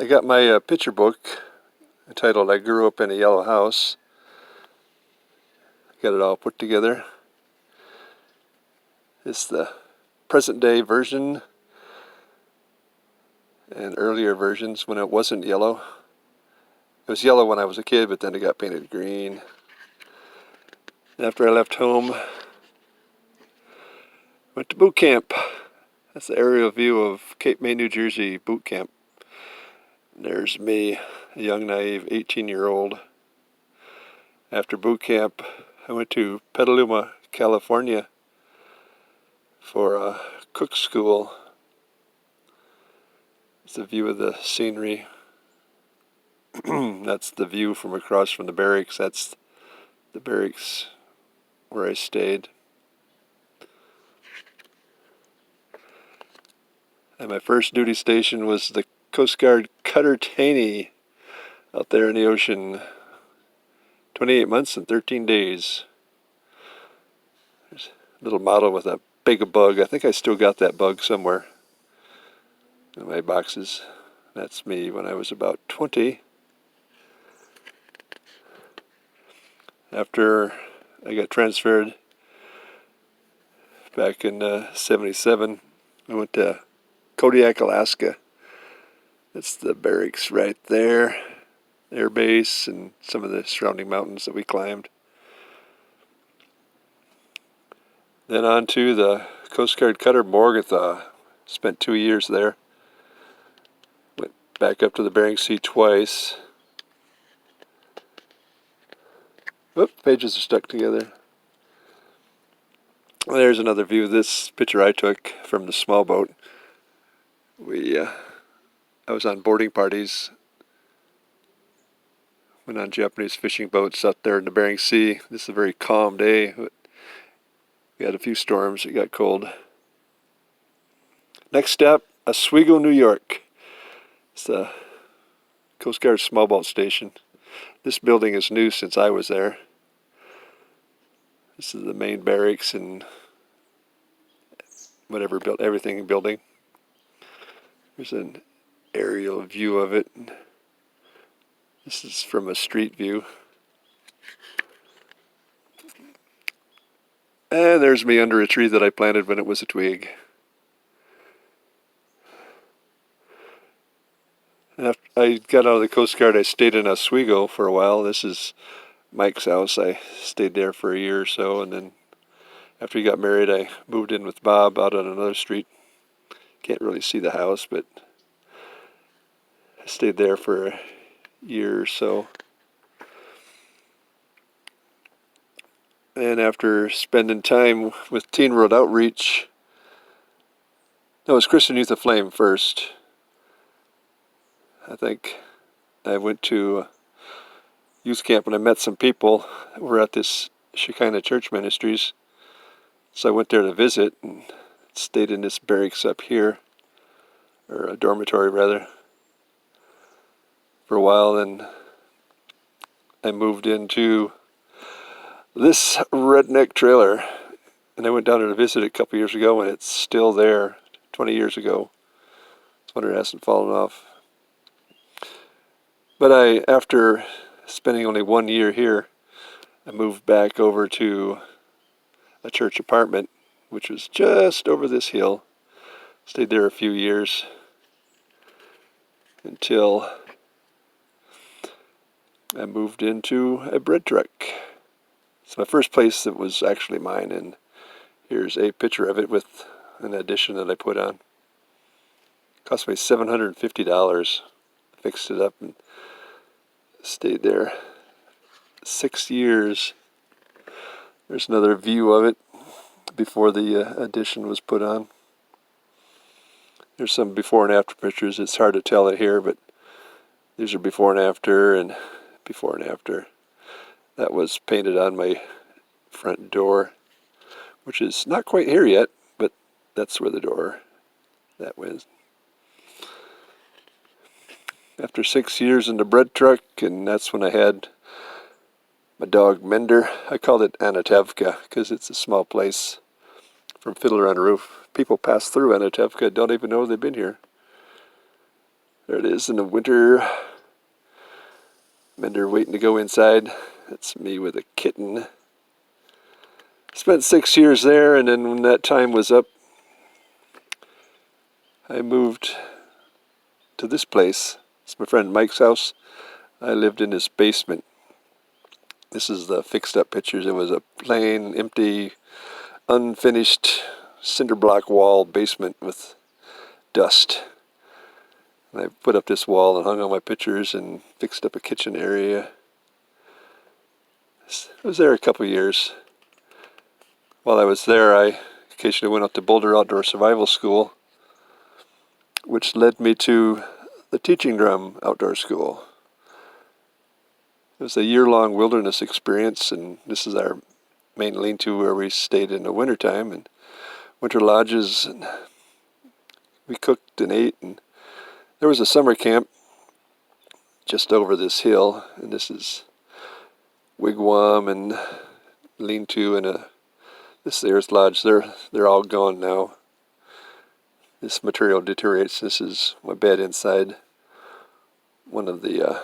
I got my picture book entitled I Grew Up in a Yellow House. Got it all put together. It's the present day version and earlier versions when it wasn't yellow. It was yellow when I was a kid, but then it got painted green. And after I left home, went to boot camp. That's the aerial view of Cape May, New Jersey boot camp. And there's me, a young, naive 18-year-old. After boot camp, I went to Petaluma, California for a cook school. It's a view of the scenery. That's the view from across from the barracks. That's the barracks where I stayed. And my first duty station was the Coast Guard Cutter Taney out there in the ocean. 28 months and 13 days. There's a little model with a big bug. I think I still got that bug somewhere in my boxes. That's me when I was about 20. After I got transferred back in 77, I went to Kodiak, Alaska. That's the barracks right there, air base, and some of the surrounding mountains that we climbed. Then on to the Coast Guard Cutter Morgatha. Spent 2 years there. Went back up to the Bering Sea twice. Oop, pages are stuck together. There's another view of this picture I took from the small boat. I was on boarding parties. Went on Japanese fishing boats out there in the Bering Sea. This is a very calm day. We had a few storms. It got cold. Next stop, Oswego, New York. It's the Coast Guard small boat station. This building is new since I was there. This is the main barracks and whatever everything building. There's an aerial view of it. This is from a street view. And there's me under a tree that I planted when it was a twig. And after I got out of the Coast Guard, I stayed in Oswego for a while. This is Mike's house. I stayed there for a year or so, and then after he got married, I moved in with Bob out on another street. Can't really see the house, but I stayed there for a year or so. And after spending time with Teen World Outreach, no, it was Christian Youth Aflame first. I think I went to youth camp and I met some people that were at this Shekinah Church Ministries. So I went there to visit and stayed in this barracks up here, or a dormitory rather, for a while. Then I moved into this redneck trailer, and I went down there to visit it a couple years ago, and it's still there, 20 years ago. It's wonder it hasn't fallen off. But after spending only 1 year here, I moved back over to a church apartment, which was just over this hill. Stayed there a few years until I moved into a bread truck. It's my first place that was actually mine, and here's a picture of it with an addition that I put on. It cost me $750. Fixed it up and stayed there 6 years. There's another view of it before the addition was put on. There's some before and after pictures. It's hard to tell it here, but these are before and after and before and after. That was painted on my front door, which is not quite here yet, but that's where the door that was. After 6 years in the bread truck, and that's when I had my dog Mender. I called it Anatevka because it's a small place from Fiddler on a Roof. People pass through Anatevka, don't even know they've been here. There it is in the winter. Mender waiting to go inside. That's me with a kitten. Spent 6 years there, and then when that time was up, I moved to this place. It's my friend Mike's house. I lived in his basement. This is the fixed up pictures. It was a plain, empty, unfinished cinder block wall basement with dust. And I put up this wall and hung all my pictures and fixed up a kitchen area. I was there a couple years. While I was there, I occasionally went up to Boulder Outdoor Survival School, which led me to the Teaching Drum Outdoor School. It was a year-long wilderness experience, and this is our main lean-to where we stayed in the wintertime, and winter lodges, and we cooked and ate, and there was a summer camp just over this hill, and this is wigwam and lean-to and this is the earth lodge. They're all gone now. This material deteriorates. This is my bed inside one of the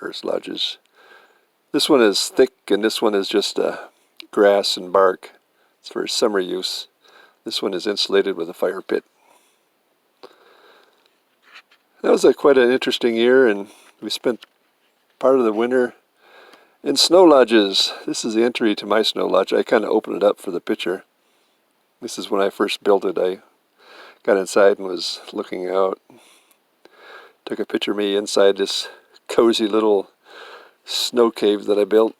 earth lodges. This one is thick, and this one is just grass and bark. It's for summer use. This one is insulated with a fire pit. That was quite an interesting year, and we spent part of the winter in snow lodges. This is the entry to my snow lodge. I kind of opened it up for the picture. This is when I first built it. I got inside and was looking out. Took a picture of me inside this cozy little snow cave that I built.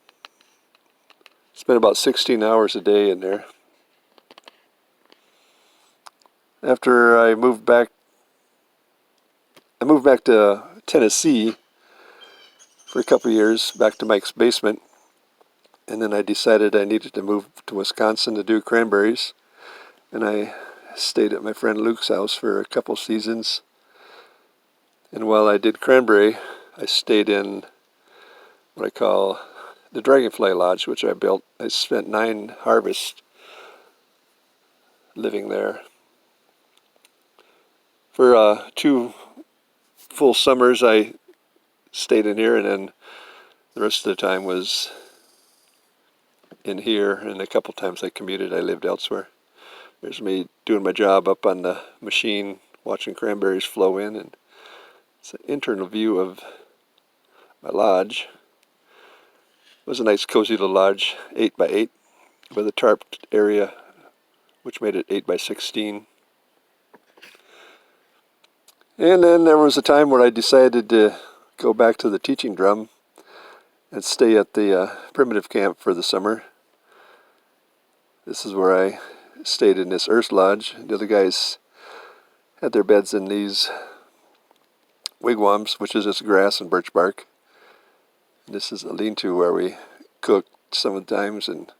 Spent about 16 hours a day in there. After I moved back to Tennessee for a couple of years, back to Mike's basement, and then I decided I needed to move to Wisconsin to do cranberries, and I stayed at my friend Luke's house for a couple seasons. And while I did cranberry, I stayed in what I call the Dragonfly Lodge, which I built. I spent 9 harvests living there. For 2 full summers I stayed in here, and then the rest of the time was in here, and a couple times I commuted. I lived elsewhere. There's me doing my job up on the machine, watching cranberries flow in, and it's an internal view of my lodge. It was a nice cozy little lodge, 8 by 8, with a tarped area, which made it 8 by 16. And then there was a time where I decided to go back to the teaching drum and stay at the primitive camp for the summer. This is where I stayed in this earth lodge. The other guys had their beds in these wigwams, which is just grass and birch bark. This is a lean-to where we cooked sometimes, and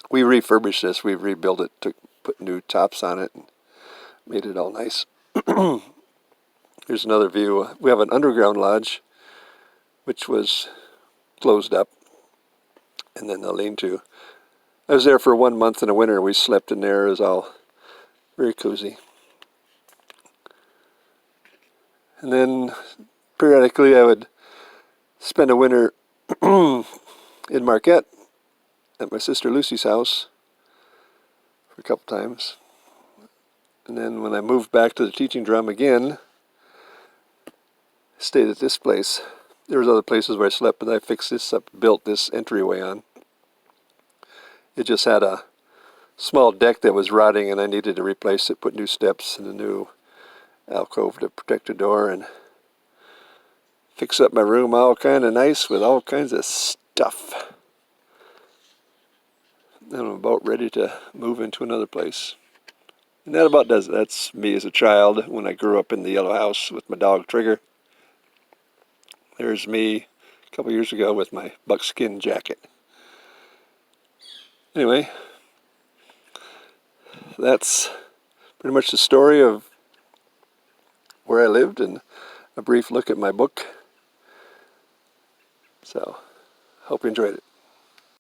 we refurbished this. We rebuilt it, put new tops on it, and made it all nice. Here's another view. We have an underground lodge, which was closed up, and then the lean-to. I was there for 1 month in the winter. We slept in there. It was all very cozy. And then periodically I would spend a winter in Marquette at my sister Lucy's house for a couple times. And then when I moved back to the teaching drum again, stayed at this place. There was other places where I slept, but I fixed this up, built this entryway on. It just had a small deck that was rotting, and I needed to replace it, put new steps and a new alcove to protect the door, and fix up my room all kind of nice with all kinds of stuff. And I'm about ready to move into another place. And that about does it. That's me as a child when I grew up in the yellow house with my dog Trigger. There's me a couple years ago with my buckskin jacket. Anyway, that's pretty much the story of where I lived and a brief look at my book. So, hope you enjoyed it.